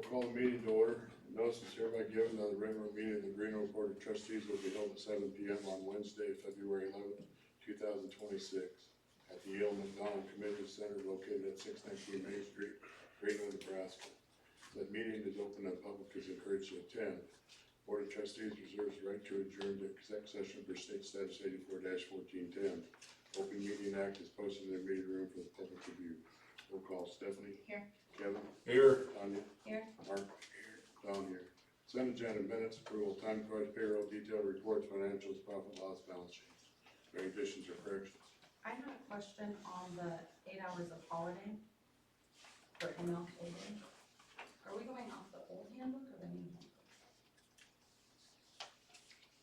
We'll call the meeting to order. Notice is hereby given that the regular meeting of the Greenwood Board of Trustees will be held at 7 p.m. on Wednesday, February 11th, 2026, at the Yale McDonald Community Center located at 619 Main Street, Greenwood, Nebraska. That meeting is open and public is encouraged to attend. Board of Trustees reserves the right to adjourn to exec session for state status 84-1410. Open Meeting Act is posted in the meeting room for the public review. Roll call. Stephanie? Here. Kevin? Here. Tanya? Here. Mark? Here. Don here. Consent agenda minutes, approval, time cards, payroll, detailed reports, financials, profit loss, balance sheet. Any additions or corrections? I had a question on the 8 hours of holiday for MLK Day. Are we going off the old handbook or the new handbook?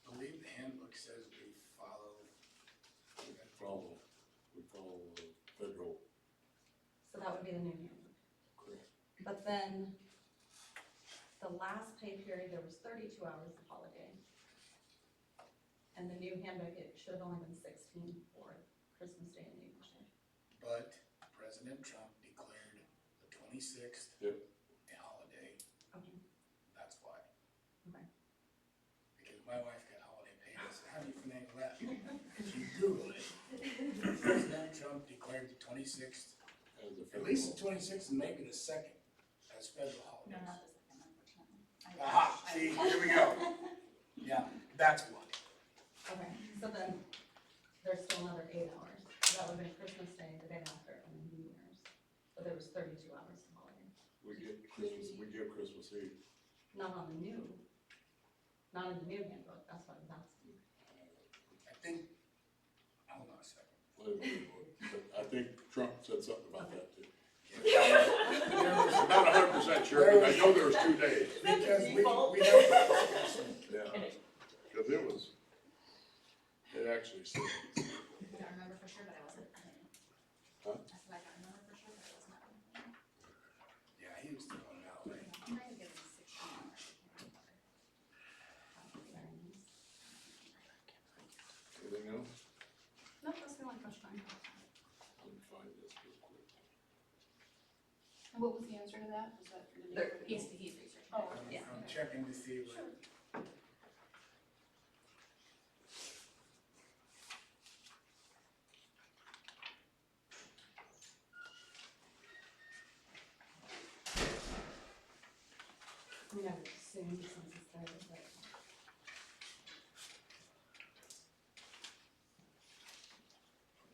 I believe the handbook says we follow. We follow federal. So that would be the new handbook. Correct. But then the last pay period, there was 32 hours of holiday. And the new handbook, it should have only been 16 for Christmas Day and New Year's Day. But President Trump declared the 26th Yep. a holiday. Okay. That's why. Okay. Because my wife got holiday pay. I said, how do you finagle that? If you Google it, President Trump declared the 26th, As a at least the 26th and maybe the 2nd as federal holidays. No, not the second, unfortunately. Aha, see, here we go. Yeah, that's why. Okay, so then there's still another 8 hours. So that would have been Christmas Day, the day after, and then New Year's. So there was 32 hours of holiday. We give Christmas Eve. Not on the new, not in the new handbook, that's what I was asking. I think, hold on a second. I think Trump said something about that too. There was- I'm not 100% sure, but I know there was 2 days. Because we Default. have that discussion. Yeah, because it actually said. I don't remember for sure, but I wasn't. Huh? I said I can't remember for sure, but I wasn't. Yeah, he was throwing it out, right? I might have given 16 hours. Anything else? No, that's the only question I have. Let me find this real quick. And what was the answer to that? Was that for the new? He's researching. Oh, yeah. I'm checking to see what. I mean, I would assume since it's there, but.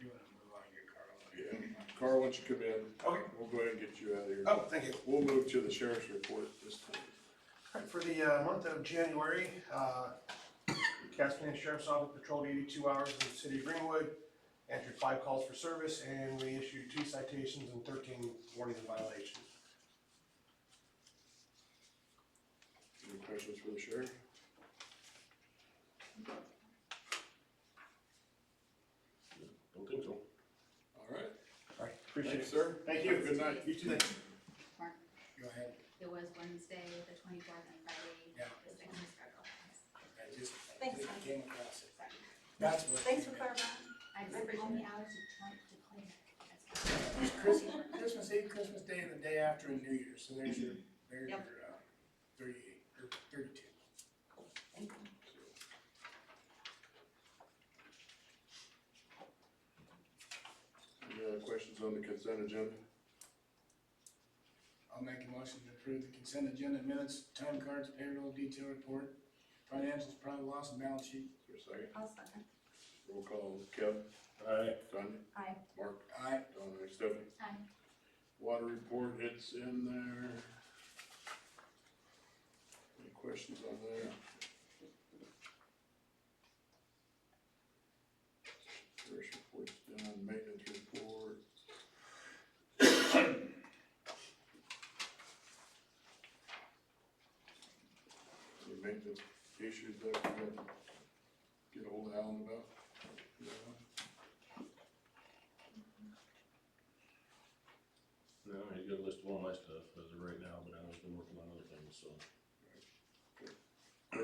You want to move on your car? Yeah, Carl, why don't you come in? Okay. We'll go ahead and get you out of here. Oh, thank you. We'll move to the sheriff's report this time. All right, for the month of January, Cass County Sheriff's Office patrolled 82 hours in the city of Greenwood, answered 5 calls for service, and we issued 2 citations and 13 warnings and violations. Any questions for the sheriff? Don't think so. All right. All right, appreciate Thanks, it. sir. Thank you. Have a good night. You too. Thank you. Mark, Go ahead. it was Wednesday, the 24th, and Friday, Yeah. the 6th is federal. I just Thanks, just man. came across it. Sorry. That's what. Thanks for clarifying. I just, how many hours did Trump declare? That's It's Christmas Eve, Christmas Day, and the day after, and New Year's. So there's your, Yep. 38 or 32. Thank you. Any other questions on the consent agenda? I'll make a motion to approve the consent agenda minutes, time cards, payroll, detail report, financials, profit loss, and balance sheet. Is there a second? I'll second. Roll call. Kevin? Aye. Tanya? Aye. Mark? Aye. Don, aye. Stephanie? Aye. Water report, it's in there. Any questions on that? First report's done, maintenance report. Any maintenance issues that we got to get ahold of Alan about? No, he's got a list of all my stuff as of right now, but Alan's been working on other things, so. I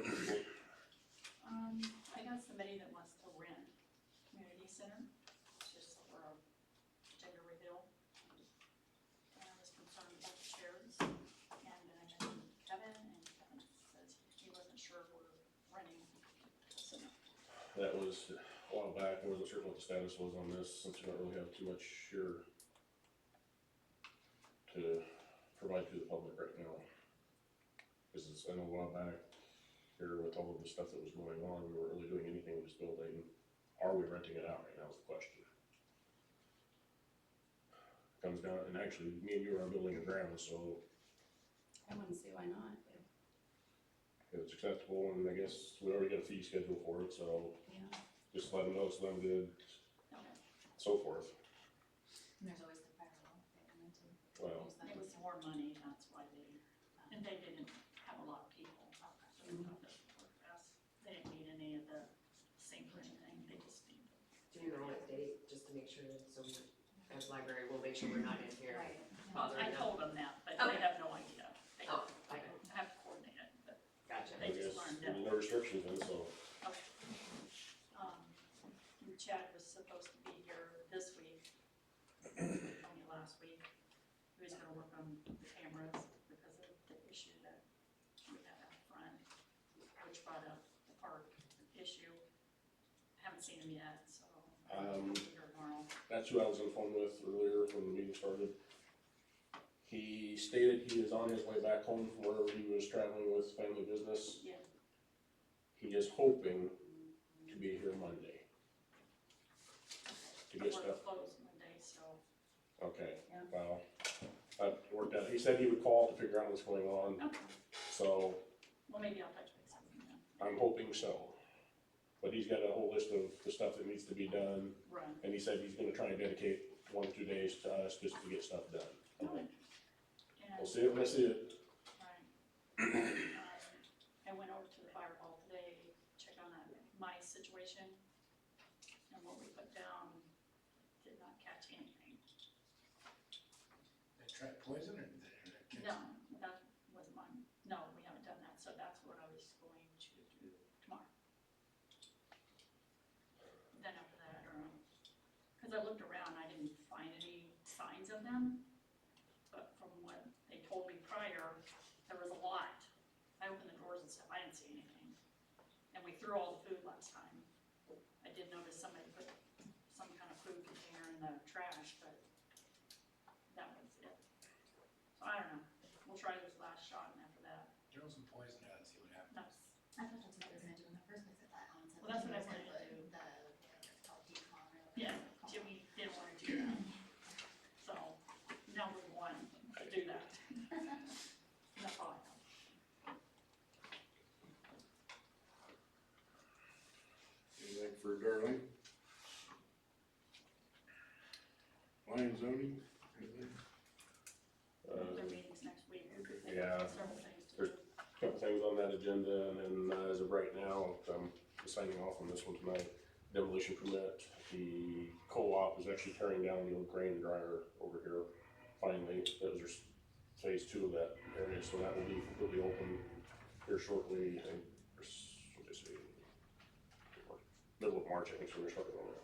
got somebody that wants to rent community center, it's just for a gender reveal. And I was concerned about the chairs, and then I mentioned that was a while back. I wasn't certain what the status was on this, since we don't really have too much here to provide to the public right now. Cause it's, I know a while back here with all of the stuff that was going on, we weren't really doing anything with this building. Are we renting it out right now is the question. Comes down, and actually, me and you are building a ground, so I wouldn't see why not. if it's acceptable, and I guess we already got a fee schedule for it, so Yeah. just let them know, so I'm good, Okay. so forth. And there's always the firewall they wanted to Well, use that. It was more money, that's why they, and they didn't have a lot of people, so we thought this would work best. They didn't need any of the sink or anything, they just needed. Do you know what date, just to make sure, so we, as library, we'll make sure we're not in here Right. I bothering them? told them that, but Okay. they have no idea. They Oh, I okay, have to coordinate it, but, gotcha. I They just guess learned there's that. no restrictions then, so, okay. Chad was supposed to be here this week, only last week. He was gonna work on the cameras because of the issue that we had out front, which brought up the park issue. Haven't seen him yet, so I'll be here tomorrow. that's who I was on the phone with earlier when the meeting started. He stated he is on his way back home from wherever he was traveling with family business. Yeah. He is hoping to be here Monday. To But get we're stuff, closed Monday, so, okay, Yeah. well, that worked out. He said he would call to figure out what's going on, okay, so well, maybe I'll touch base with him then. I'm hoping so. But he's got a whole list of the stuff that needs to be done, Right. and he said he's gonna try and dedicate 1 or 2 days to us just to get stuff done. Okay. We'll see it when I see it. Right. I went over to the fire hall today, check on that mice situation, and what we put down did not catch anything. They tried poison or did they catch it? No, that wasn't mine. No, we haven't done that, so that's what I was going to do tomorrow. Then after that, I don't know. Cause I looked around, I didn't find any signs of them, but from what they told me prior, there was a lot. I opened the doors and stuff, I didn't see anything. And we threw all the food last time. I did notice somebody put some kind of food container in the trash, but that was it. So I don't know, we'll try this last shot and after that, Throw some poison out and see what happens. that's, I thought that's what they were gonna do in the first place, I thought Alan said. Well, that's what I he was wanted to gonna do. put the, it's called decon or. whatever yeah, it's called. Jimmy didn't wanna do that. So now we want to do that. That's all I know. Anything for Darlene? Line zoning, anything? Their meetings next week. Okay. They Yeah. got several things to There's- do. Couple things on that agenda, and then as of right now, I'm signing off on this one tonight. Demolition permit, the co-op is actually tearing down the old grain dryer over here. Finally, that was phase 2 of that area, so that will be completely open here shortly. I think, what did I say? Middle of March, I think, so we're starting on that.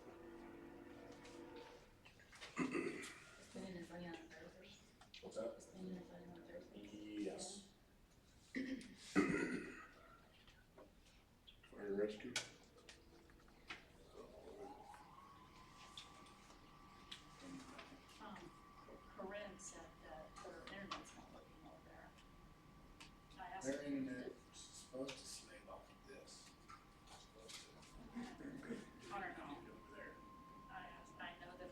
Spinning and running on Thursday. What's that? Spinning and running on Thursday. Yes. Fire rescue? Corinne said that her internet's not working over there. I asked Their her. internet's supposed to slave off of this. Supposed to. I don't know. Get over there. I know that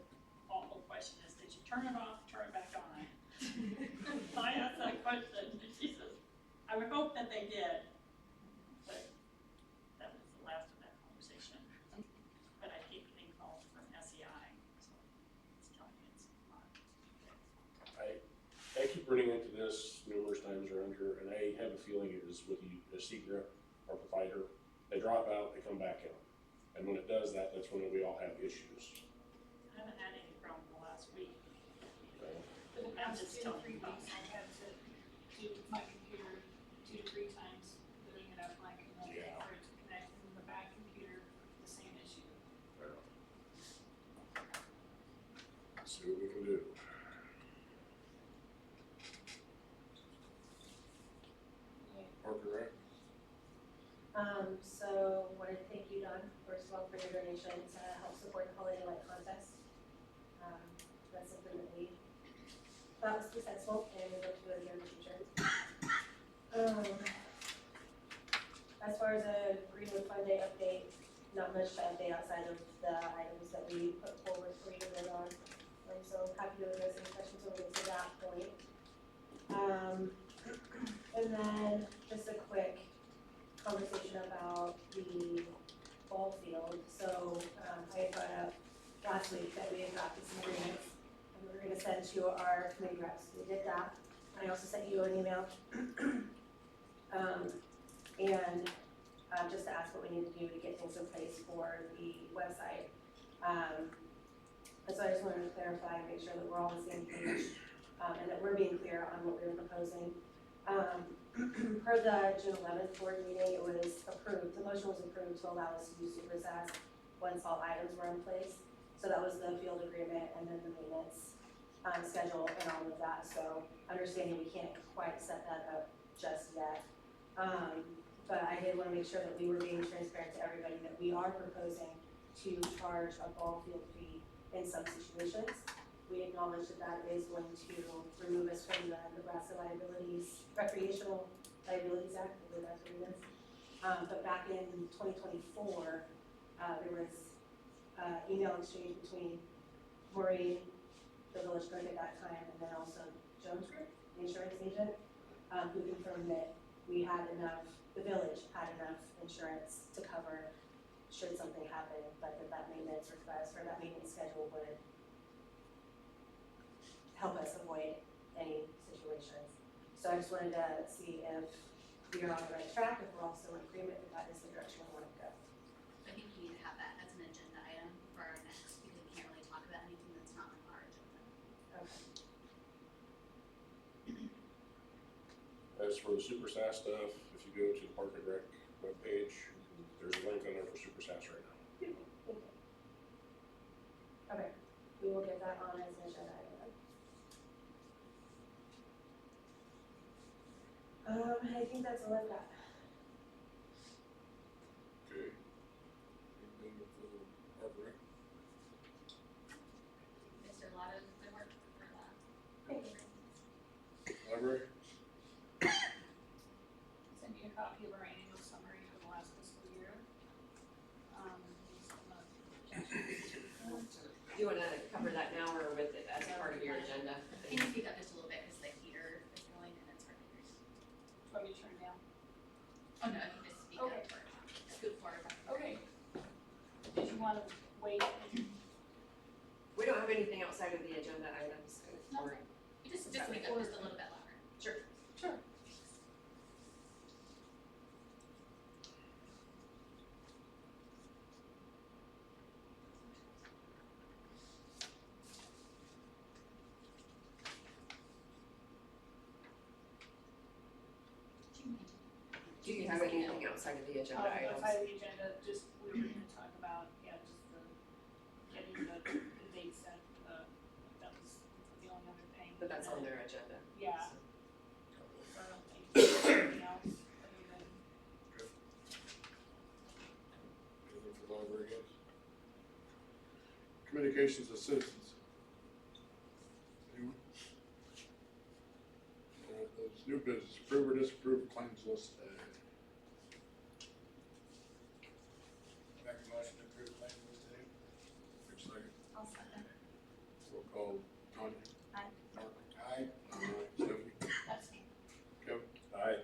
awful question is, did you turn it off, turn it back on? I asked that question, and she says, I would hope that they did, but that was the last of that conversation. But I keep getting calls from SEI, so it's telling me it's not. I keep running into this numerous times around here, and I have a feeling it is with the secret or provider. They drop out, they come back in. And when it does that, that's when we all have issues. I haven't had any problem the last week. Okay? For the I'm past just 2 to telling 3 you. weeks, I've had to do my computer 2 to 3 times, booting it up like, and then Yeah. for it to connect from the back computer, the same issue. See what we can do. Parker Rec? So wanted to thank you, Don, first of all, for your donation to help support the Holiday Light Contest. That's something that we thought was successful and we'd like to do it again in the future. As far as a Greenwood Fun Day update, not much to update outside of the items that we put forward for you to vote on. So happy to address any questions when we get to that point. And then just a quick conversation about the ball field. So I had brought up last week that we had drafted some agreements and we were gonna send to our committee reps. We did that. I also sent you an email. Just to ask what we need to do to get things in place for the website. And so I just wanted to clarify, make sure that we're all on the same page, and that we're being clear on what we're proposing. Per the June 11th board meeting, it was approved, the motion was approved to allow us to use super SAS once all items were in place. So that was the field agreement and then the maintenance schedule and all of that. So understanding we can't quite set that up just yet. But I did want to make sure that we were being transparent to everybody that we are proposing to charge a ball field fee in some situations. We acknowledge that that is going to remove us from the Nebraska Recreational Liabilities Act, I believe that's what it is. But back in 2024, there was email exchange between Maureen, the village clerk at that time, and then also Jones Group, the insurance agent, who confirmed that we had enough, the village had enough insurance to cover should something happen, but that maintenance request or that maintenance schedule would help us avoid any situations. So I just wanted to see if we are on the right track, if we're also in agreement that that is the direction we want to go. I think you need to have that as an agenda item for our next, because we can't really talk about anything that's not on our agenda. Okay. As for the Super SAS stuff, if you go to the Park and Rec webpage, there's a link on there for Super SAS right now. Thank you. Okay, we will get that on as an agenda item. I think that's all I've got. Okay. Anything for the Park and Rec? Mr. Lotto, good work for that. Thank you. Library? Send you a copy of our annual summary for the last fiscal year. Do you wanna cover that now or with it as part of your agenda? Can you speak up just a little bit, because the heater is going and it's hard to hear. Want me to turn it down? Oh, no, you just speak Okay. up for, scoot forward. Okay. Did you wanna wait? We don't have anything outside of the agenda items. No. You just speak up just a little bit louder. Sure. Sure. Do you have anything outside of the agenda items? Outside of the agenda, just, we were gonna talk about, just the, getting the date set, that was the only other thing. But that's on their agenda. Yeah. So. So I don't think there's anything else other than, Anything for library, guys? Communications of citizens. Anyone? There's new business, approve or disapprove claims list. Make a motion to approve claim list today. Which second? I'll second. Roll call, Tanya? Aye. Mark? Aye. Stephanie? that's me. Kevin? Aye.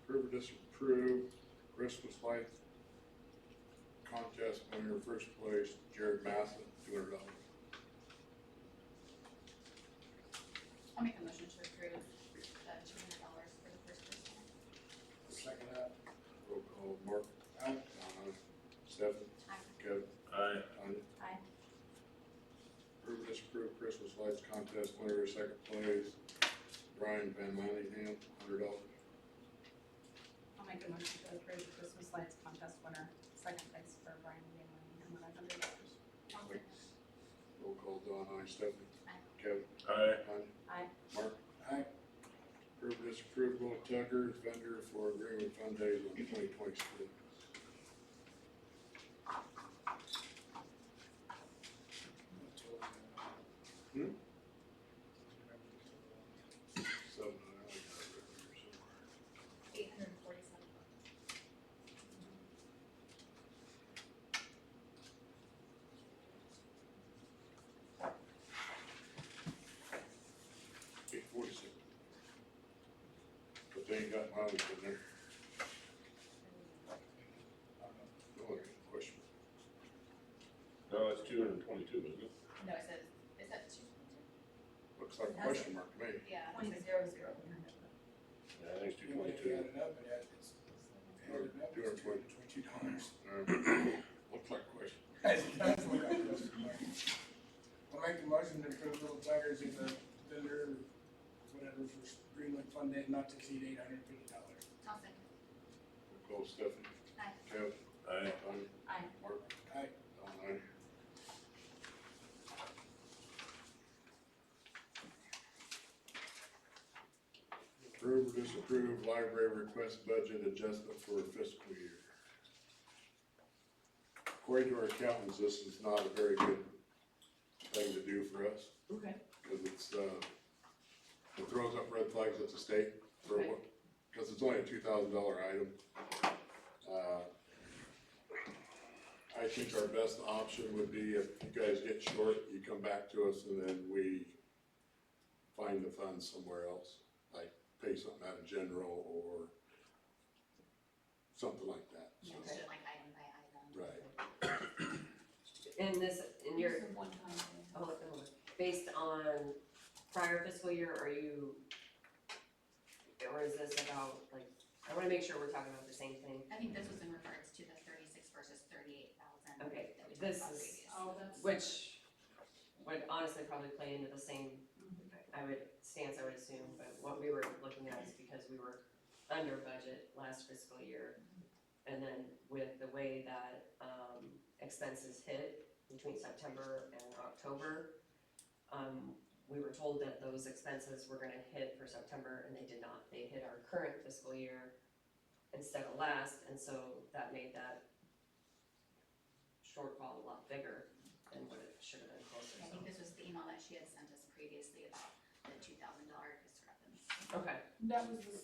Approve or disapprove Christmas light contest winner, first place, Jared Massa, $200. I'll make a motion to approve the $200 for the first person. Second that. Roll call, Mark? Aye. Stephanie? Aye. Kevin? Aye. Tanya? Aye. Approve or disapprove Christmas lights contest winner, second place, Brian Van Manningham, $100. I'll make a motion to approve the Christmas lights contest winner, second place for Brian Van Manningham, $100. Roll call, Don, aye. Stephanie? Aye. Kevin? Aye. Tanya? Aye. Mark? Aye. Approve or disapprove Willow Tucker, vendor for Greenwood Fun Days on 2026. Hmm? Something, I got it right here somewhere. $847. $847. But they ain't got mileage in there. No, there ain't a question. No, it's 222, isn't it? No, it says, is that 222? Looks like a question mark to me. Yeah. 2000. Yeah, I think it's If you 222. add it up, it's $222. Looks like a question. It does look like a question mark. I'll make the motion to approve Little Tuggers as a vendor, whatever, for Greenwood Fun Day, not to exceed $850. I'll second. We'll call Stephanie. Aye. Kev. Aye. Aye. Mark. Aye. Aye. Approve or disapprove library request budget adjustment for fiscal year. According to our accountants, this is not a very good thing to do for us. Okay. Cause it's, it throws up red flags at the state for what, cause it's only a $2,000 item. I think our best option would be if you guys get short, you come back to us and then we find the funds somewhere else. Like pay something out of general or something like that, so. Yeah, like item by item. Right. In this, in your, It's a one-time thing. hold on, based on prior fiscal year, are you, or is this about, like, I wanna make sure we're talking about the same thing. I think this was in regards to the 36 versus 38,000. Okay, that we talked this about is- previously. Oh, that's. Which would honestly probably play into the same, I would assume, but what we were looking at is because we were under budget last fiscal year. And then with the way that, expenses hit between September and October, we were told that those expenses were gonna hit for September, and they did not. They hit our current fiscal year instead of last, and so that made that shortfall a lot bigger than what it should have been closer, I so. think this was the email that she had sent us previously about the $2,000 discrepancy. Okay, That was a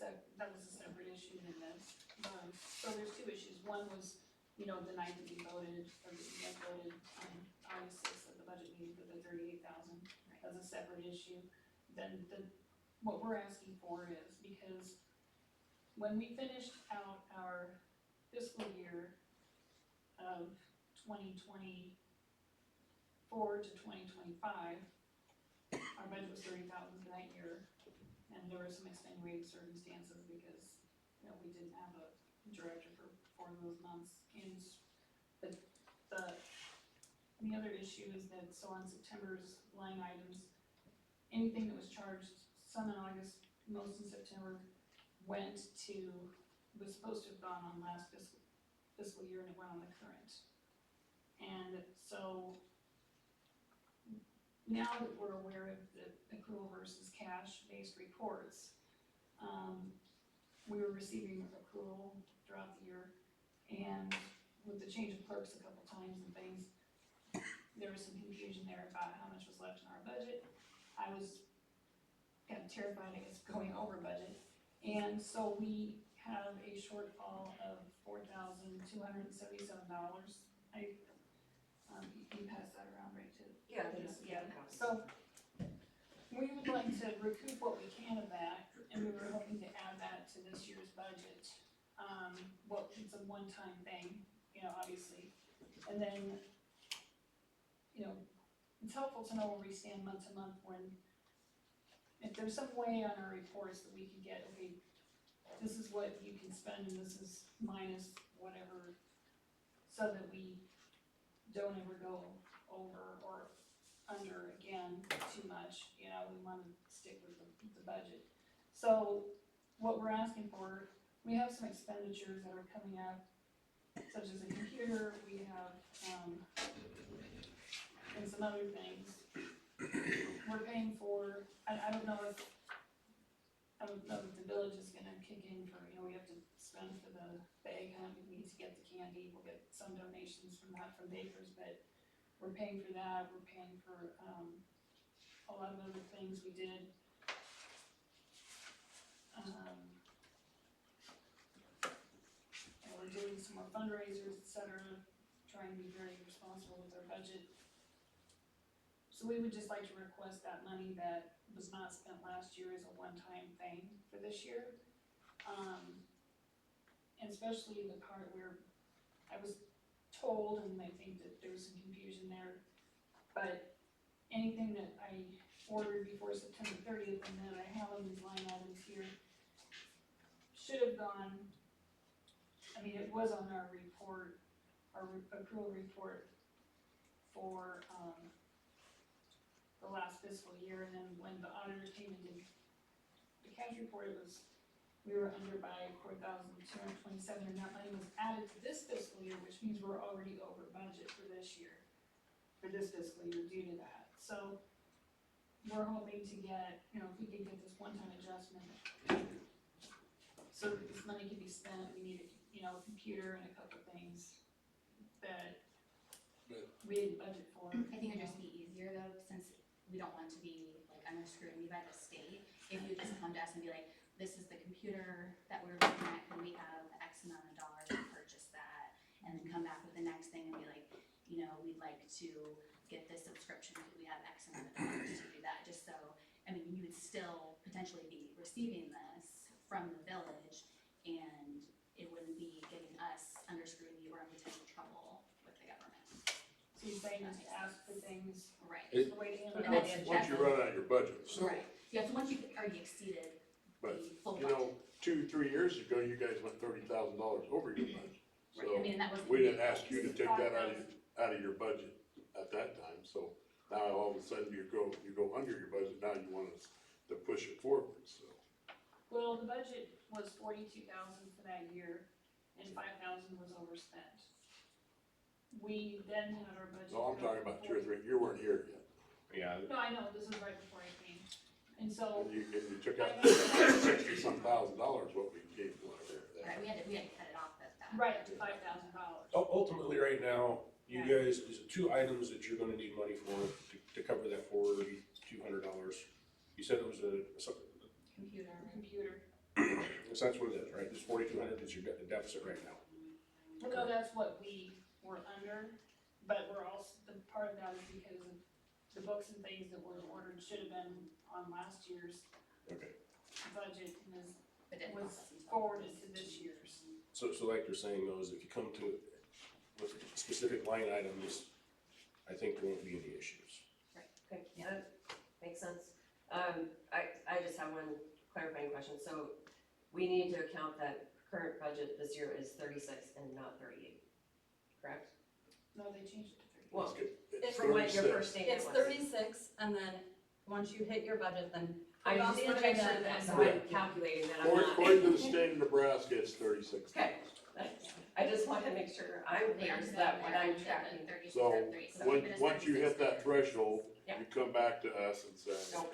separate issue than this. So there's two issues. One was, the night that we voted, or that you guys voted on August 6th at the budget meeting for the 38,000. That's a separate issue. Then what we're asking for is, because when we finished out our fiscal year of 2024 to 2025, our budget was 30,000 for that year. And there were some extenuating circumstances because, we didn't have a director for those months. And the other issue is that, so on September's line items, anything that was charged, some in August, most in September, was supposed to have gone on last fiscal year and it went on the current. And so now that we're aware of the accrual versus cash-based reports, we were receiving accrual throughout the year, and with the change of clerks a couple times and things, there was some confusion there about how much was left in our budget. I was kind of terrified, I guess, going over budget, and so we have a shortfall of $4,277. You passed that around, right, too? yeah, Yeah, so we would like to recoup what we can of that, and we were hoping to add that to this year's budget. It's a one-time thing, obviously, and then, it's helpful to know where we stand month to month if there's some way on our reports that we could get, okay, this is what you can spend and this is minus whatever, so that we don't ever go over or under again too much, we wanna stick with the budget. So what we're asking for, we have some expenditures that are coming up, such as a computer, we have, and some other things. We're paying for, I don't know if the village village is gonna kick in for, we have to spend for the egg hunt, we need to get the candy, we'll get some donations from that from bakers, but we're paying for that, we're paying for, a lot of other things we did. And we're doing some more fundraisers, et cetera, trying to be very responsible with our budget. So we would just like to request that money that was not spent last year as a one-time thing for this year. And especially the part where I was told, and I think that there was some confusion there, but anything that I ordered before September 30th and that I have on these line items here should have gone, it was on our report, our accrual report for, the last fiscal year, and then when the auditor came and did the cash report, we were under by $4,227, and that money was added to this fiscal year, which means we're already over budget for this year, for this fiscal year due to that. So we're hoping to get, if we can get this one-time adjustment, so that this money can be spent, we need a computer and a couple things that we didn't budget for. I think it'd just be easier though, since we don't want to be like under scrutiny by the state, if you just come to us and be like, this is the computer that we're looking at, can we have X amount of dollars to purchase that? And then come back with the next thing and be like, we'd like to get this subscription, could we have X amount of dollars to do that? Just so, you would still potentially be receiving this from the village, and it wouldn't be getting us under scrutiny or in potential trouble with the government. So you're saying just ask for things, Right. is the way to handle And it. then Once you run out of your budget. Right, yeah, so once you've already exceeded But, the full you budget. know, 2-3 years ago, you guys went $30,000 over your budget. Right, So and that was. we didn't ask you to take that out of your budget at that time, so now all of a sudden you go under your budget, now you want us to push it forward, so. Well, the budget was $42,000 for that year, and $5,000 was overspent. We then had our budget. No, I'm talking about 2 or 3, you weren't here yet. Yeah, No, I know, this is right before I came, and so, And you took out $60-some thousand, what we gave, whatever. Right, we had to cut it off at that. right to $5,000. ultimately, right now, you guys, is it 2 items that you're gonna need money for to cover that $4,200? You said it was something, Computer. so that's what it is, right? This 4,200 is your deficit right now. No, that's what we were under, but we're also, the part of that is because of the books and things that were ordered should have been on last year's Okay. budget and But didn't was process until- forwarded to this year's. So like they're saying though, is if you come to with specific line items, I think there won't be any issues. Okay, Yeah. that makes sense. I just have one clarifying question. So we need to account that current budget this year is 36 and not 38, correct? No, they changed it to 30. Well, It's from what your 36. first statement It's was. 36, and then once you hit your budget, then put I it on just the wanna make agenda. sure that and- I'm calculating that I'm not. According to the state of Nebraska, it's 36. Okay, I just want to make sure I'm They clear are so that when I'm set tracking. at 36 So, or 3, so when, even if once you hit 36, that threshold, Yeah. you come back to us and say, No,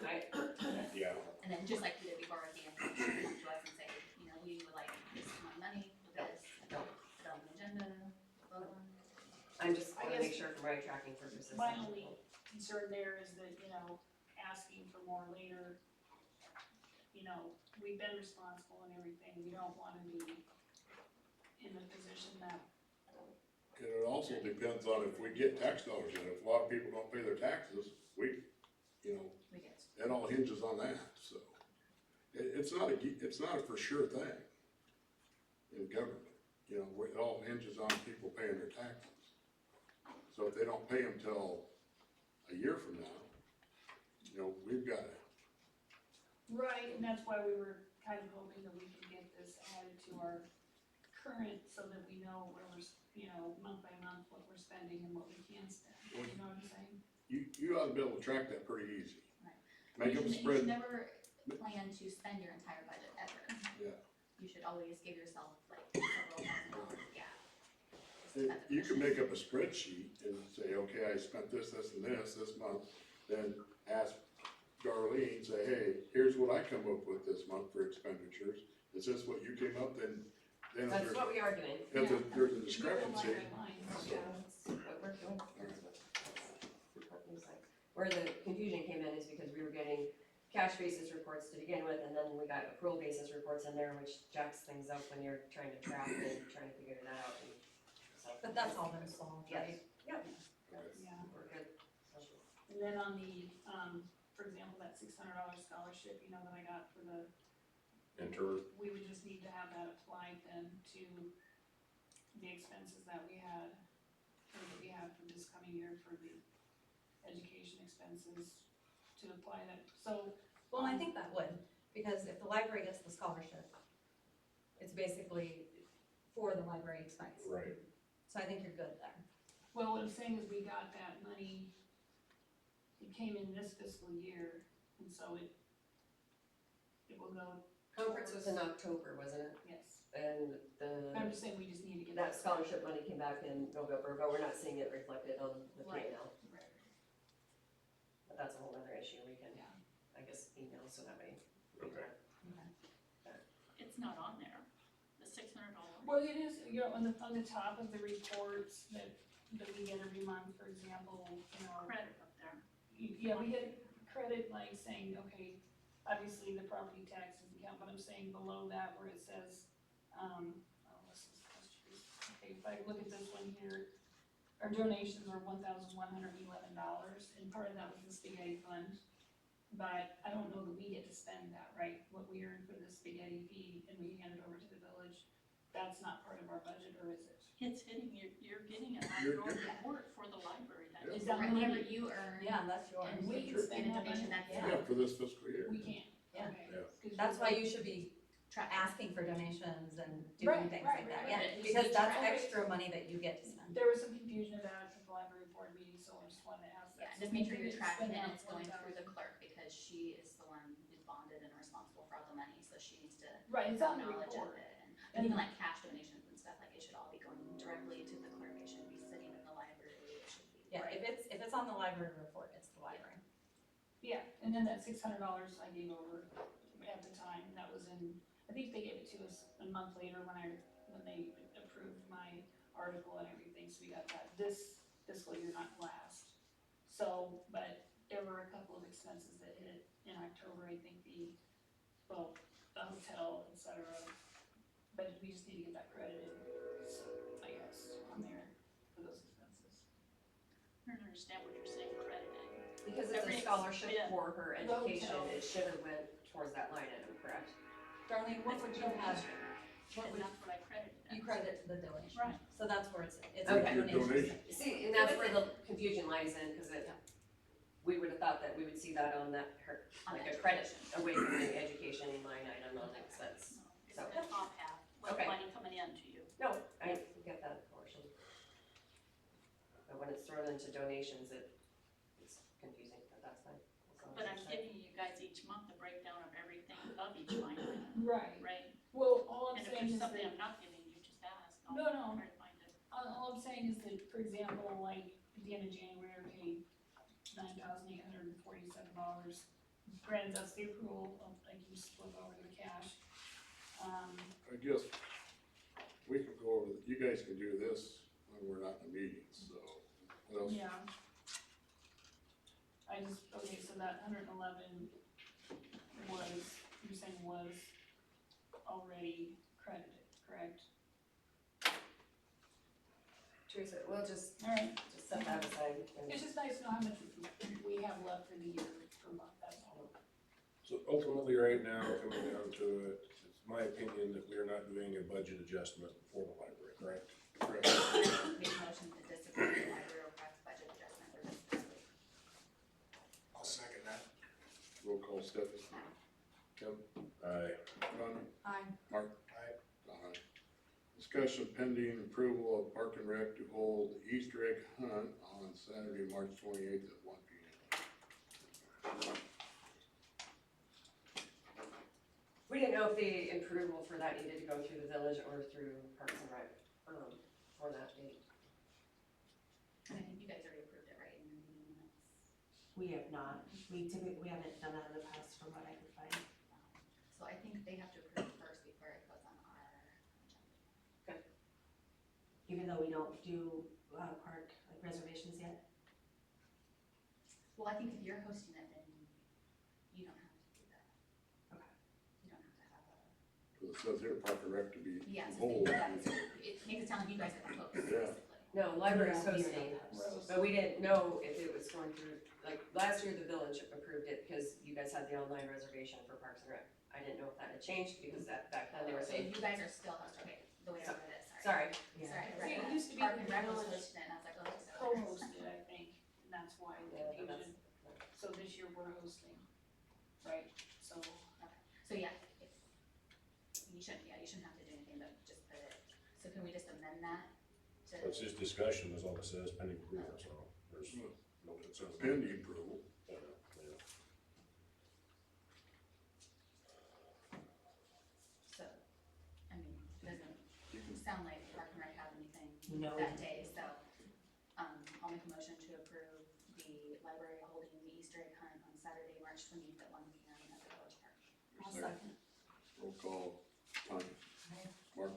Yeah. And then just like we did before with the come to us and say, we would like this amount of money for this, No. put it on the agenda, blah, blah. I'm just I want to guess make sure for my tracking purposes. My only concern there is that, asking for more later, we've been responsible and everything, we don't wanna be in the position that, and it also depends on if we get tax dollars in. If a lot of people don't pay their taxes, we We get. it all hinges on that, so. It's not a for sure thing in government, it all hinges on people paying their taxes. So if they don't pay them till a year from now, we've got to. right, and that's why we were kind of hoping that we could get this added to our current, so that we know where we're, month by month, what we're spending and what we can spend, you know what I'm saying? You ought to be able to track that pretty easy. Right. Make them You should spread, never plan to spend your entire budget ever. yeah. You should always give yourself like several $1,000 gap. You can make up a spreadsheet and say, okay, I spent this and this month, then ask Darlene, say, hey, here's what I come up with this month for expenditures. Is this what you came up, then if That's there's, what we are doing. if there's a You go discrepancy, line by line, Yeah, that's what we're doing. What it was like. Where the confusion came in is because we were getting cash basis reports to begin with, and then we got accrual basis reports in there, which jacks things up when you're trying to track and trying to figure it out. And so, But that's all been solved, right? Yep. Yeah. We're good. So, And then on the, for example, that $600 scholarship, you know, that I got for the, Enter, we would just need to have that applied then to the expenses that we had, or that we had for this coming year for the education expenses to apply that, so. Well, I think that would, because if the library gets the scholarship, it's basically for the library expense. right. So I think you're good there. Well, what I'm saying is we got that money, it came in this fiscal year, and so it will go. Conference was in October, wasn't it? Yes, And I'm just saying we just need to get that scholarship money came back in November, but we're not seeing it reflected on the P&L. Right. But that's a whole other issue. We can, Yeah. I guess, email so that way. Okay. It's not on there, the $600. Well, it is, you know, on the top of the reports that we get every month, for example, you know. Credit up there. Yeah, we get credit like saying, okay, obviously the property taxes account, but I'm saying below that where it says, okay, if I look at this one here, our donations are $1,111, and part of that was the spaghetti fund. But I don't know that we get to spend that, right? What we earn for the spaghetti fee and we hand it over to the village, that's not part of our budget, or is it? It's hitting, you're getting an You're ongoing report for the library that Yeah. is. Is that Whatever money? you earn. Yeah, that's yours. And We we can get spend a that donation, money. that's. yeah, for this fiscal year. We can't, Yeah. okay. Yeah. 'Cause That's you're why right. you should be asking for donations and Right, doing things right, like that, right, yeah, right. because that's Okay. extra money that you get to spend. There was some confusion about it at the library board meeting, so I just wanted to ask Yeah, that. just make sure you're We didn't tracking spend it and that it's going through the 1,000. clerk because she is the one who's bonded and responsible for all the money, so she needs to Right, it's have on the knowledge of report. it. And even like cash donations and stuff, like it should all be going directly to the clerk, it shouldn't be sitting in the library, it should be. Yeah, if it's on the library report, it's the library. Yeah, and then that $600 I gave over at the time, that was in, I think they gave it to us a month later when they approved my article and everything, so we got that this fiscal year, not last. So, but there were a couple of expenses that hit in October, I think the hotel, et cetera. But we just need to get that credited, so, I guess, on there for those expenses. I don't understand what you're saying, crediting. Because it's Every a scholarship expense. for her The education, hotel. it should have went towards that line item, correct? Darlene, what would you have, what And would, that's what I credited. you credit to the donation? Right. So that's where it's a Okay. Your donation. donation. See, and that's where the confusion lies in, because Yeah. we would have thought that we would see that on that, like a credit away from the education line item on the expense. No, It's So- the top half, with Okay. money coming in to you. No, I get that portion. But when it's thrown into donations, it's confusing, but that's fine. As long as But I'm it's not- giving you guys each month a breakdown of everything of each line item, Right. right? Well, all I'm And if saying there's is something that, I'm not giving you, just ask. I'll No, no. try to find it. all I'm saying is that, for example, like, at the end of January, I paid $9,847. Granted, that's the approval, like you flip over the cash. I guess we can go over, you guys can do this when we're not in the meetings, so what else? Yeah. I just, okay, so that 111 was, you're saying was already credited, correct? Teresa, we'll just Alright, set that aside. and- it's just nice to know how much we have left for the year per month, that's all. So ultimately, right now, coming down to it, it's my opinion that we are not doing a budget adjustment for the library, correct? Correct. Make a motion to disapprove the library request budget adjustment for this fiscal year. I'll second that. Roll call, Stephanie. Kim? Aye. Donna? Aye. Mark? Aye. Aye. Discussion pending approval of Park and Rec to hold the Easter egg hunt on Saturday, March 28th at 1 p.m. We didn't know if the approval for that needed to go through the village or through Parks and Rec, for that date. And I think you guys already approved it, right, in your meeting minutes? We have not, we haven't done that in the past from what I could find. So I think they have to approve it first before it goes on our agenda. Even though we don't do, park like reservations yet. Well, I think if you're hosting it, then you don't have to do that. Okay. You don't have to have a, It says here, Park and Rec to be yes, whole. it makes it sound like you guys are the host, Yeah. basically. No, library's No, we are hosting, not the host. but we didn't know if it was going through, like, last year the village approved it because you guys had the online reservation for Parks and Rec. I didn't know if that had changed because that, back then they were So if saying, you guys are still host, okay, the way I read it, sorry. sorry, Yeah. Sorry, See, it right, used to be Park the and Rec was village hosting it, and I was like, oh, so. co-hosted, I think, and that's why the yeah, but confusion. that's, So this year we're hosting, right? So, So yeah, if, you shouldn't have to do anything, but just put it, so can we just amend that to? It's just discussion, is all it says, pending approval, so there's no concern. Pending approval. Yeah, yeah. So, I mean, it doesn't You can, sound like Park and Rec have anything No. that day, so, I'll make a motion to approve the library holding the Easter egg hunt on Saturday, March 20th at 1 p.m. at the Village Park. I'll second. second. Roll call, Tanya. Aye. Mark.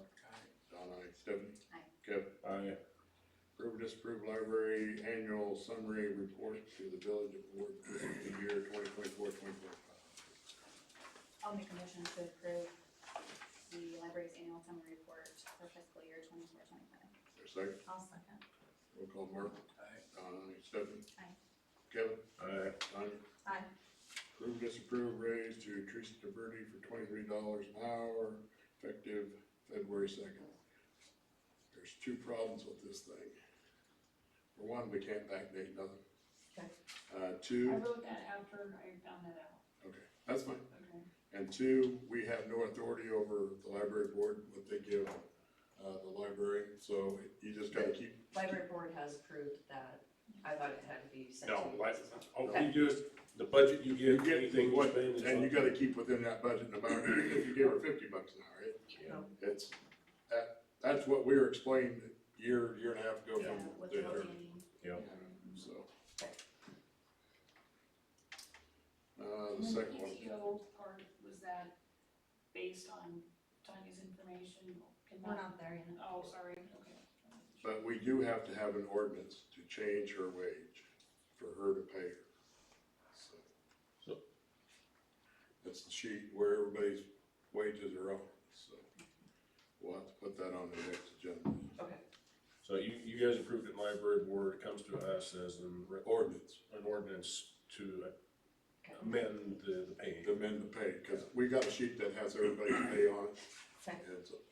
Don, aye. Stephanie. Aye. Kevin. Aye. Approve or disapprove library annual summary report to the village board for the year 2024-2025. I'll make a motion to approve the library's annual summary report for fiscal year 24-25. Is there a second? I'll second. Roll call, Mark. Aye. Don, aye. Stephanie. Aye. Kevin. Aye. Tanya. Aye. Approve, disapprove, raise to Teresa DeVerde for $23 an hour, effective February 2nd. There's two problems with this thing. For one, we can't backdate nothing. Okay. I Two, wrote that after I found that out, okay, that's fine. okay? And two, we have no authority over the library board, what they give, the library, so you just gotta keep, library board has approved that. I thought it had to be sent to No, you. like, all we do is, the budget you you get, get anything you what, spend is. and you gotta keep within that budget, no matter if you give her $50 an hour, it's, that's what we were explained year and a half ago Yeah, from with the the attorney, voting. Yeah. so. And The then second one, PTO part, was that based on Tanya's information? Can We're that- not there yet. Oh, sorry, okay. but we do have to have an ordinance to change her wage, for her to pay her. So. That's the sheet where everybody's wages are on, so we'll have to put that on the next agenda. Okay, So you guys approved it in library board, it comes to us as an ordinance to amend the pay. To amend the pay, cause we got a sheet that has everybody's pay on it, Okay.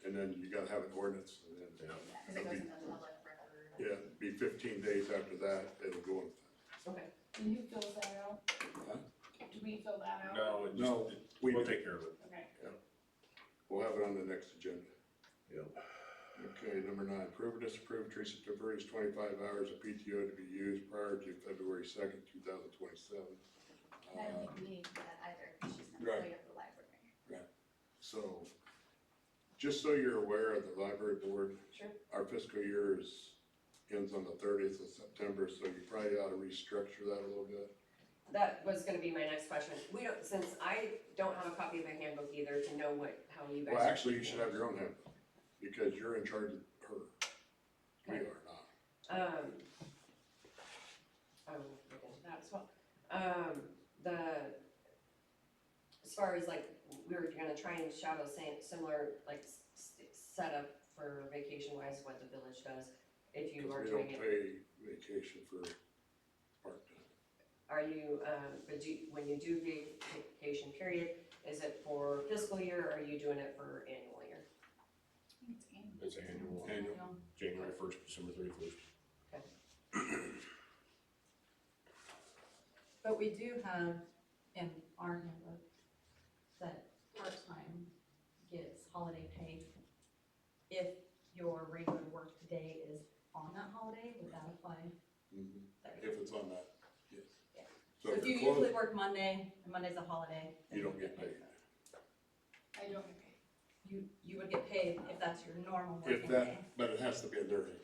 and then you gotta have an ordinance, and then, Yeah. Because it goes in the public record. yeah, be 15 days after that, it'll go in. okay. Can you fill that out? Huh? Do we fill that out? No, it No, just, we we'll do. take care of it. Okay. We'll have it on the next agenda. Yep. Okay, number 9, approve or disapprove Teresa DeVerde's 25 hours of PTO to be used prior to February 2nd, 2027. And I don't think we need to do that either, because she's an Right. employee of the library. So, just so you're aware of the library board. Sure. Our fiscal year ends on the 30th of September, so you probably ought to restructure that a little bit. That was gonna be my next question. We don't, since I don't have a copy of the handbook either to know how you guys. Well, actually, you should have your own handbook, because you're in charge of her. We Okay. are not. I will look into that as well. As far as like, we were gonna try and shadow similar, like, setup for vacation wise, what the village does. If you are Because we doing don't it, pay vacation for part-time. are you, but when you do vacation period, is it for fiscal year, or are you doing it for annual year? I think it's annual. It's annual, Annual. January 1st, December 31st. But we do have in our handbook that part-time gets holiday pay if your regular work day is on that holiday, would that apply? Mhm. There. If it's on that, yes. Yeah. So So if you you're usually closed, work Monday, and Monday's a holiday. then you don't get paid. I don't get paid. You would get paid if that's your normal If working day. that, but it has to be in their hand.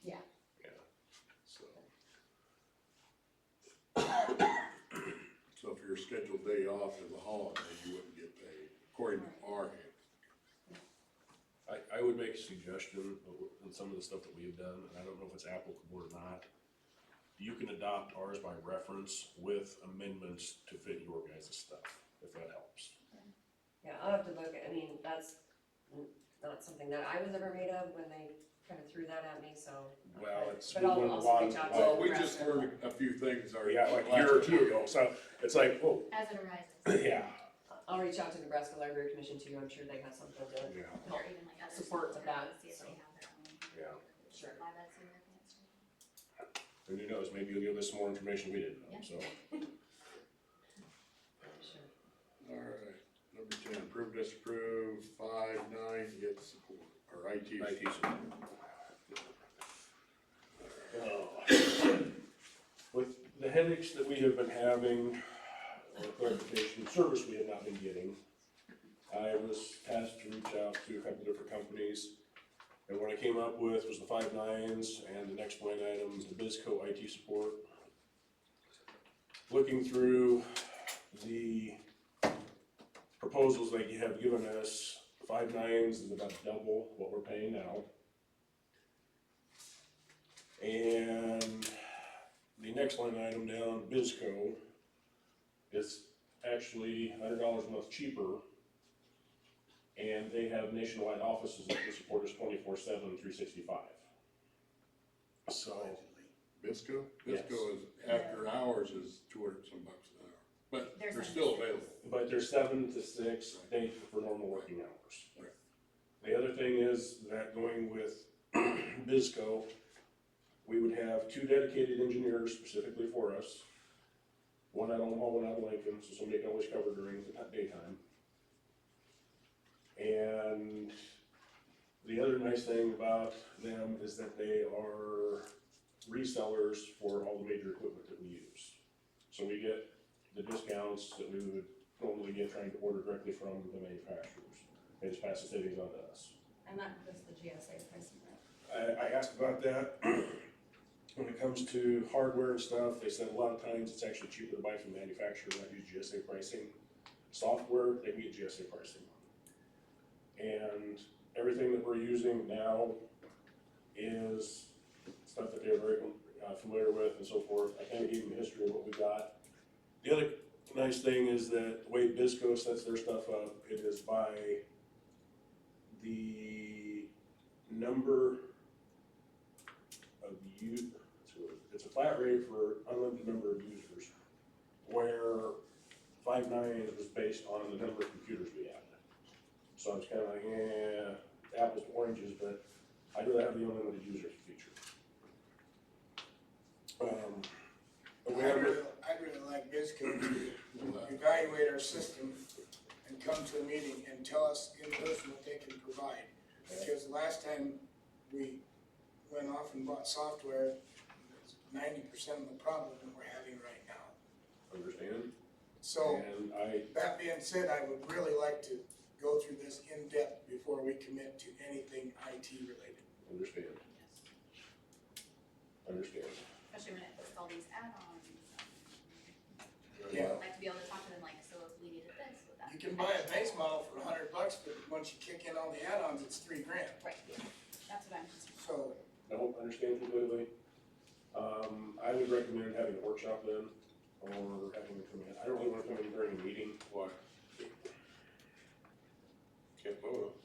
Yeah. So. your scheduled day off as a holiday, you wouldn't get paid, according to our handbook. I would make a suggestion on some of the stuff that we've done, and I don't know if it's applicable or not. You can adopt ours by reference with amendments to fit your guys' stuff, if that helps. Yeah, I'll have to look, I mean, that's not something that I was ever made of when they kind of threw that at me, so. Well, it's. But I'll one of the also reach laws- out to Well, we just Nebraska. learned a few things already. Yeah, like a year or two ago, so it's like, whoa, As it arises. yeah, I'll reach out to Nebraska Library Commission too, I'm sure they have something to yeah, Or even like other Support with that, see if so. they have their own. yeah. Sure. Apply that to their pants. And who knows, maybe you'll give us some more information we didn't know, Yeah. so. Sure. All right, number 10, approve, disapprove, 5-9, get support, or IT. IT support. With the headaches that we have been having, or clarification, service we have not been getting, I was tasked to reach out to a couple different companies. And what I came up with was the 5-9s and the next line item, the BizCo IT support. Looking through the proposals that you have given us, 5-9s is about double what we're paying now. And the next line item down, BizCo, is actually $100 a month cheaper. And they have nationwide offices that can support us 24/7, 365. So, Bisco? Yes. Bisco is, after hours is 200 some bucks an hour, but There's they're some still mistakes. available. but they're 7 to 6 days for normal working hours. Right. The other thing is that going with BizCo, we would have 2 dedicated engineers specifically for us. One out of Omaha, one out of Lincoln, so somebody can always cover during the daytime. And the other nice thing about them is that they are resellers for all the major equipment that we use. So we get the discounts that we would normally get trying to order directly from the manufacturers. They just pass the savings on to us. And that was the GSA pricing, right? I asked about that. When it comes to hardware and stuff, they said a lot of times it's actually cheaper to buy from the manufacturer, not use GSA pricing. Software, they can get GSA pricing. And everything that we're using now is stuff that they're very familiar with and so forth. I kind of gave them a history of what we got. The other nice thing is that the way BizCo sets their stuff up, it is by the number of it's a flat rate for unlimited number of users, where 5-9 was based on the number of computers we had. So it's kind of like, apples to oranges, but I'd rather have the unlimited users feature. But we have, I'd really like BizCo to evaluate our system and come to a meeting and tell us in person what they can provide. Because the last time we went off and bought software, it's 90% of the problem that we're having right now. understand, So, and that being said, I would really like to go through this in depth before we commit to anything IT related. understand. Understand. Especially when it puts all these add-ons. Yeah. I'd like to be able to talk to them like, so if we needed this, would that? You can buy a base model for $100, but once you kick in all the add-ons, it's $3,000. Right, that's what I'm concerned So, about. No, understand completely. I would recommend having a workshop then, or having them come in. I don't really want to come in during a meeting. Why? Can't vote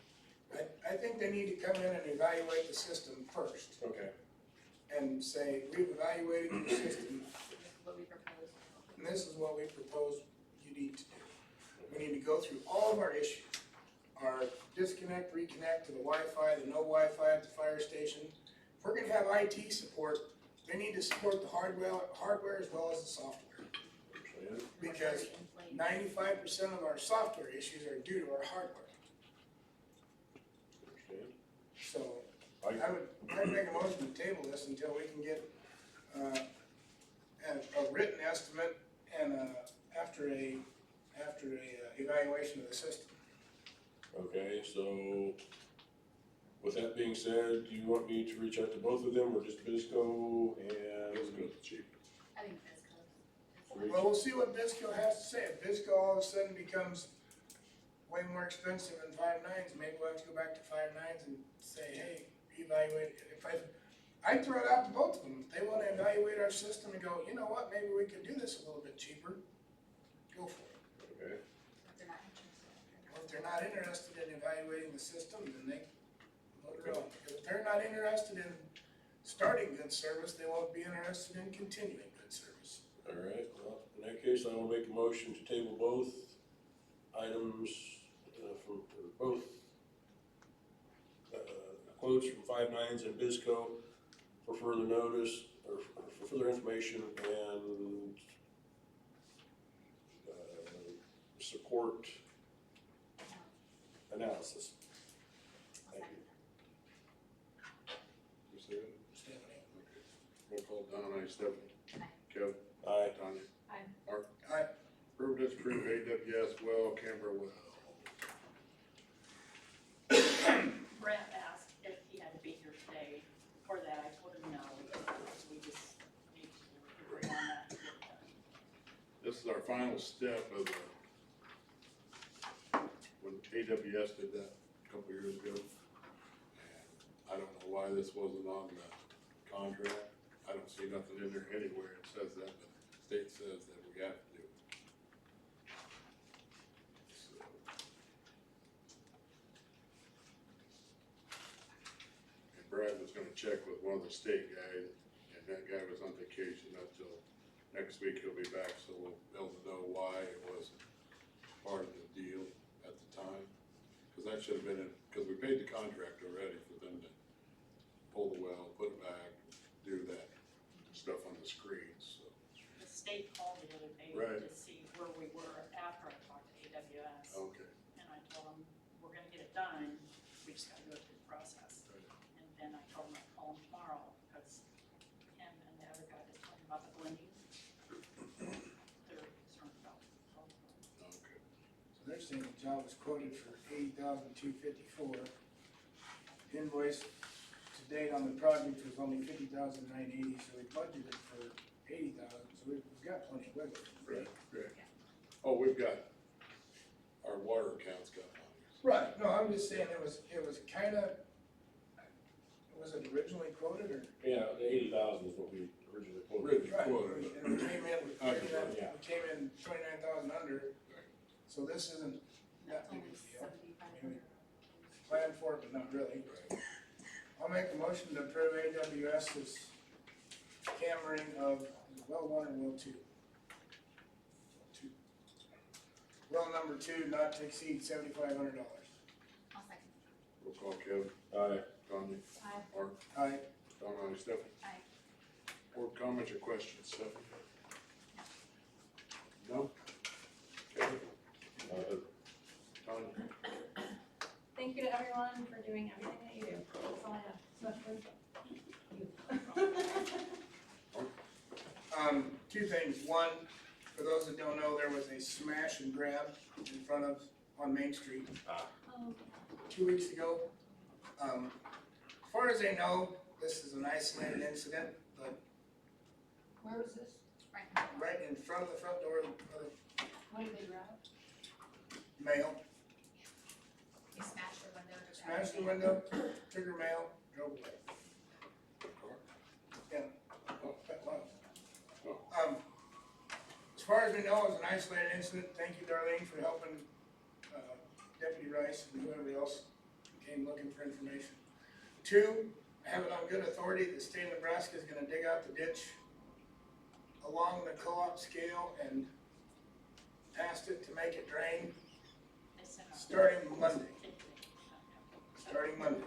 I think they need to come in and evaluate the system first Okay. and say, we've evaluated your system, This is what we propose. and this is what we propose you need to do. We need to go through all of our issues, our disconnect, reconnect to the Wi-Fi, the no Wi-Fi at the fire station. If we're gonna have IT support, they need to support the hardware as well as the software. Understand. Because 95% of our software issues are due to our hardware. Understand. So, I'd make a motion to table this until we can get, a written estimate and, after a evaluation of the system. Okay, so with that being said, do you want me to reach out to both of them or just BizCo and? Bisco's cheap. I think this goes. Well, we'll see what Bisco has to say. If Bisco all of a sudden becomes way more expensive than 5.9s, maybe we'll have to go back to 5.9s and say, hey, evaluate it. I'd throw it out to both of them. If they wanna evaluate our system and go, you know what, maybe we could do this a little bit cheaper, go for it. Okay, If they're not interested. Or if they're not interested in evaluating the system, then they vote it on. Because if they're not interested in starting good service, they won't be interested in continuing good service. All right, well, in that case, I will make a motion to table both items, for both, quotes from 5.9s and Bisco for further notice, or for further information and, support analysis. Thank you. you say it? Stephanie? Okay. Roll call, Don, aye, Stephanie. Aye. Kevin? Aye. Tanya? Aye. Mark? Aye. Approve, disapprove AWS well, Canberra well. Brett asked if he had to be here today for that, I told him no, because we just need to agree on that. to get done. This is our final step of the, when AWS did that a couple years ago. And I don't know why this wasn't on the contract. I don't see nothing in there anywhere that says that, but the state says that we have to do it. So. And Brad was gonna check with one of the state guys, and that guy was on vacation until next week he'll be back, so we'll be able to know why it wasn't part of the deal at the time. Cause that should have been in, cause we paid the contract already for them to pull the well, put it back, do that stuff on the screens, so. The state called the other day Right. to see where we were after I talked to AWS. Okay. And I told them, we're gonna get it done, we just gotta go through the process. And then I told them I'd call them tomorrow, because him and the other guy that's talking about the blending, they're concerned about. Okay. So they're saying the job was quoted for $80,254. Invoice to date on the project was only $50,980, so we budgeted for $80,000, so we've got plenty of wiggle room. Right. Oh, we've got, our water accounts got money. Right, no, I'm just saying it was kinda, was it originally quoted or? Yeah, the 80,000 is what we originally quoted. Originally Right, quoted, and we came in, Yeah. we came in 29,000 under, so this isn't that That's big only of a deal. 7,500. Planned for it, but not really. I'll make a motion to approve AWS's cammering of well one and well two. Well number two, not to exceed $7,500. I'll second. Roll call, Kevin. Aye. Tanya? Aye. Mark? Aye. Don, aye, Stephanie? Aye. Board comments or questions, Stephanie? No? Kevin? Tanya? Thank you to everyone for doing everything that you do. That's all I have, especially you. Two things. One, for those that don't know, there was a smash and grab in front of, on Main Street, 2 weeks ago. As far as they know, this is an isolated incident, but Where was this? Right. right in front of the front door of the What did they grab? mail, You smashed the window. to grab smashed the it. window, took her mail, drove away. Yeah. Oh, that was. As far as we know, it was an isolated incident. Thank you, Darlene, for helping Deputy Rice and whoever else came looking for information. Two, I have it on good authority that the state of Nebraska is gonna dig out the ditch along the co-op scale and past it to make it drain They sent out- starting Monday. Starting Monday.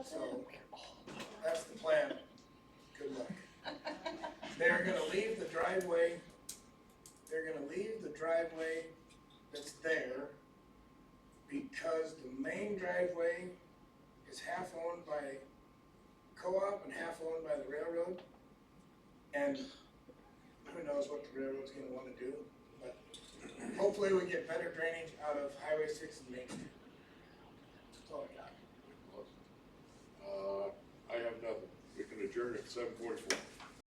So, that's the plan. Good luck. They're gonna leave the driveway, that's there because the main driveway is half owned by co-op and half owned by the railroad. And who knows what the railroad's gonna wanna do, but hopefully we get better drainage out of Highway 6 and Main Street. That's all I got. I have nothing. We can adjourn at 7:44.